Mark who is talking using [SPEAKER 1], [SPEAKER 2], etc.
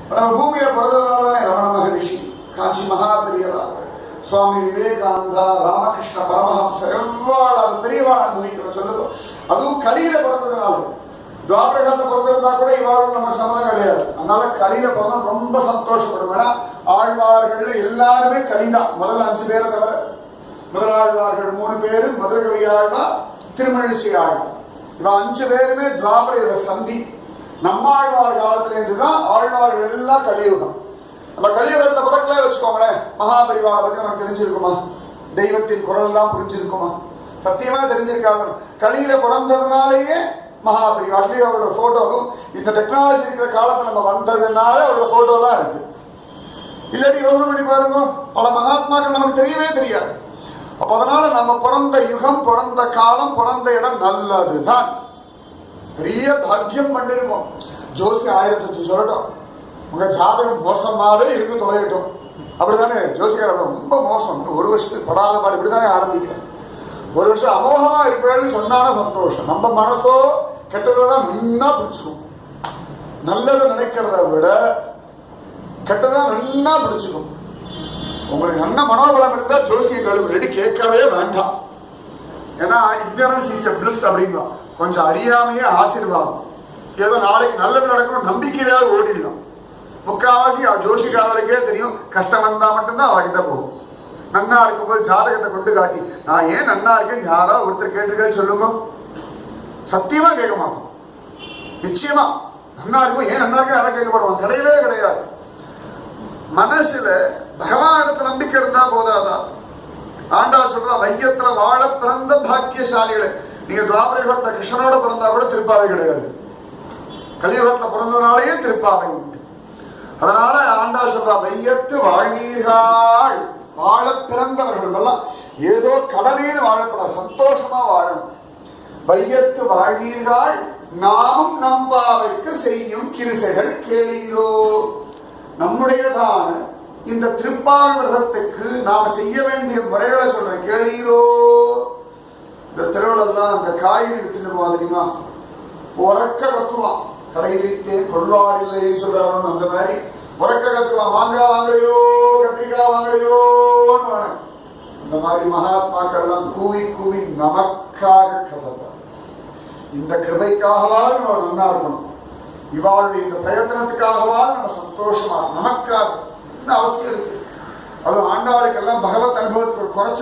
[SPEAKER 1] நம்ம பூமியில பிறந்ததுனால தானே ரமண மகரிஷி, காஞ்சி மகாபெரியவா, சுவாமி விவேகானந்தா, ராமகிருஷ்ண பரமஹம்சர் எவ்வளவு பெரியவா அனுபவிக்கணும் சொல்லுங்க. அதுவும் கலியில பிறந்ததுனால. துவாபரகாலத்துல பிறந்திருந்தா கூட இவாளும் நம்ம சம்மதம் கிடையாது. அதனால கலியில பிறந்தா ரொம்ப சந்தோஷப்படும். ஏன்னா ஆழ்வார்கள் எல்லாருமே கலிதான். முதல்ல 5 பேரை தவிர முதலாழ்வார்கள் 3 பேரு, மதுரகவி ஆழ்வார், திருமழிசை ஆழ்வார், இவ 5 பேருமே துவாபர சந்தி. நம்மாழ்வார் காலத்துல இருந்துதான் ஆழ்வார்கள் எல்லாம் கலியுகம். நம்ம கலியுகத்தை பிறக்கலே வச்சுக்கோங்களேன், மகாபரிவாரை பத்தி நமக்கு தெரிஞ்சிருக்குமா? தெய்வத்தின் குரல் எல்லாம் புரிஞ்சிருக்குமா? சத்தியமா தெரிஞ்சிருக்காது. கலியில பிறந்ததுனாலேயே மகாபரிவாட்லயே அவரோட போட்டோவும் இந்த டெக்னாலஜி இருக்கிற காலத்துல நம்ம வந்ததுனால அவரோட போட்டோ தான் இருக்கு. இல்லாட்டி யோசனை பண்ணி பாருங்க, பல மகாத்மாக்கள் நமக்கு தெரியவே தெரியாது. அப்ப அதனால நம்ம பிறந்த யுகம், பிறந்த காலம், பிறந்த இடம் நல்லதுதான். பெரிய பாக்கியம் பண்ணிருக்கோம். ஜோசி 1008 சொல்லட்டும், உங்க ஜாதகம் மோசமாவே இருக்கு தொலையட்டும், அப்படித்தானே ஜோசிக்கார ரொம்ப மோசம், 1 வருஷத்துக்கு படாத பாடு, இப்படித்தானே ஆரம்பிக்கிறேன். 1 வருஷம் அமோகமா இருப்பேன்னு சொன்னாலும் சந்தோஷம். நம்ம மனசோ கெட்டதான் நன்னா பிடிச்சிக்கும். நல்லதை நினைக்கிறத விட கெட்டதான் நன்னா பிடிச்சிக்கும். உங்களுக்கு நல்ல மனோபலம் இருந்தா ஜோசிய கழுவு கேட்கவே வேண்டாம். ஏன்னா இக்னரன்ஸ் இஸ் எ பிளிஸ் அப்படின்னா, கொஞ்சம் அறியாமையே ஆசீர்வாதம். ஏதோ நாளைக்கு நல்லது நடக்கணும் நம்பிக்கையிலாவது ஓடிடலாம். முக்காவாசி ஜோசிக்காரர்களுக்கே தெரியும், கஷ்டம் வந்தா மட்டும்தான் அவகிட்ட போகும். நன்னா இருக்கும்போது ஜாதகத்தை கொண்டு காட்டி நான் ஏன் நன்னா இருக்கேன்னு யாராவது ஒருத்தர் கேட்டிருக்கேன்னு சொல்லுங்க, சத்தியமா கேட்க மாட்டோம். நிச்சயமா நன்னா இருக்கும், ஏன் நன்னா இருக்கு யாரும் கேட்கப்படுவாங்க? கிடையவே கிடையாது. மனசுல பகவானிடத்துல நம்பிக்கை இருந்தா போதாதா? ஆண்டாள் சொல்றா, வையத்துல வாழ பிறந்த பாக்கியசாலிகளை. நீங்க துவாபரயுகத்தை கிருஷ்ணனோட பிறந்தா கூட திருப்பாவை கிடையாது, கலியுகத்துல பிறந்ததுனாலேயே திருப்பாவை உண்டு. அதனால ஆண்டாள் சொல்றா, வையத்து வாழ்வீர்கள், வாழ பிறந்தவர்கள் எல்லாம் ஏதோ கடனேன்னு வாழப்பட சந்தோஷமா வாழணும். வையத்து வாழ்வீர்கள், நாமும் நம்பாவைக்கு செய்யும் கிருசைகள் கேளீரோ. நம்முடையதான இந்த திருப்பாவை விரதத்துக்கு நாம செய்ய வேண்டிய முறைகளை சொல்றேன் கேளீரோ. இந்த திருவிழெல்லாம் அந்த காய்கறி வித்துட்டு தெரியுமா, உறக்க கத்துவான், கடை வைத்தேன் கொள்வார் இல்லைன்னு சொல்றாரு. அந்த மாதிரி உறக்க கத்துவான், மாங்காய் வாங்கலையோ கத்திரிக்காய் வாங்கலையோன்னு. இந்த மாதிரி மகாத்மாக்கள் எல்லாம் கூவி கூவி நமக்காக கதப்பார். இந்த கிருபைக்காகவாது நம்ம நன்னா இருக்கணும், இவாளுடைய இந்த பிரயத்தனத்துக்காகவாது நம்ம சந்தோஷமா நமக்காக அவசியம் இருக்கு. அது ஆண்டாளுக்கெல்லாம் பகவத் அனுபவத்துக்கு குறைச்சல்